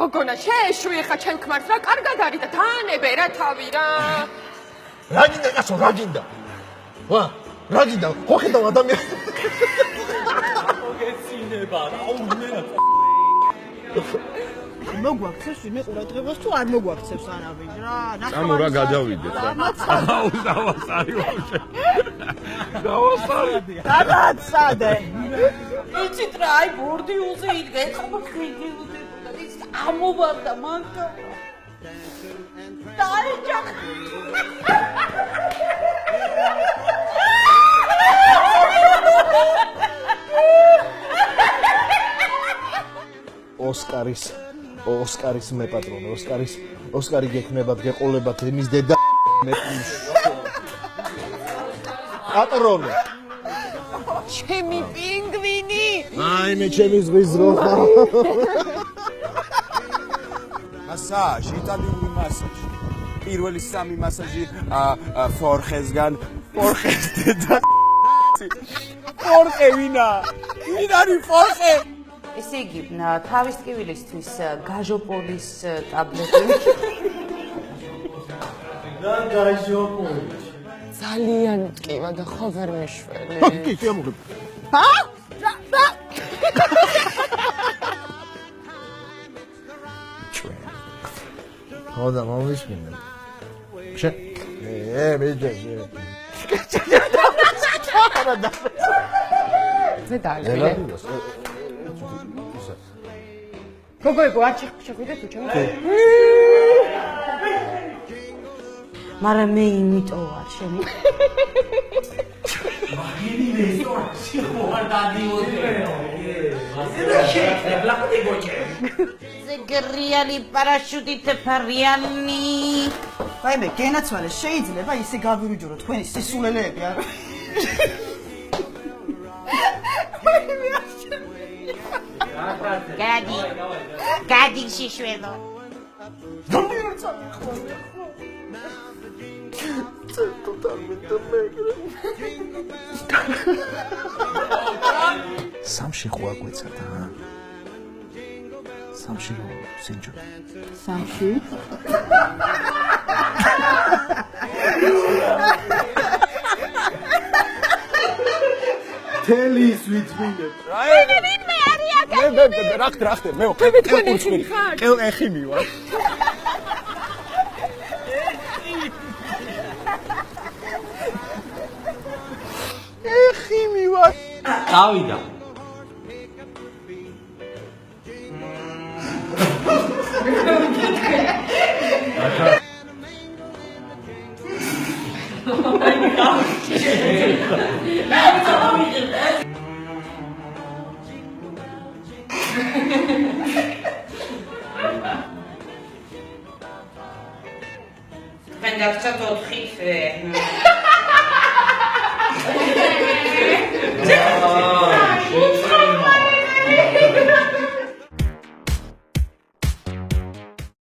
გოგონა შეეშვი ხა ჩემ ქმარს რა კარგად არის და დაანებე რა თავი რა რა გინდა კაცო რა გინდა ვა რა გინდა ხო ხედავ ადამიანს მოგეცინება რა უნდა მოგვაქცევს ვინმე ყურადღებას თუ არ მოგვაქცევს არავინ რა წამო რა გადავიდეთ რა დავასარი ვაფშე დავასარი გადაცადე იცით რა აი ბორდიულზე იდგა ეხლა ხვიდიუდება და ის ამოვარდა მანქა დაიჭა ოსკარის მეპატრონე ოსკარი გექნებათ გეყოლებათ იმის დედა მეპის პატრონე ჩემი პინგვინი აი მე ჩემი ზღვის ძროხა მასაჟი იტალიური მასაჟი პირველი სამი მასაჟი ფორხესგან ფორხეს დედა ფორხე ვინა ვინ არის ფორხე ესე იგი თავის ტკივილისთვის გაჟოპოლის ტაბლეტი და გაჟოპოლი ძალიან მტკივა და ხო ვერ მიშველი კი შემოგვი ხო და მომისმინე შე მეჯე მე დააჟე გოგოებო არ შეხვიდეთ თუ ჩემ მაგრამ მე იმიტომ ვარ შენი მაგინი რესტორანში ხوار დადიოდე ზეგრიალი პარაშუტით ფარიანი ვაიმე გენაცვალე შეიძლება ისე გავირუჯორო თქვენი სისულელეები არ გადი შიშველო სამში ხო აგვეცადა სამში სინჯო სამში თელის ვიცმინე რა ხდე მე ყელ ეხიმი ვარ ეხიმი ვარ დავიდა თქვენ გაგცათ 4 თვე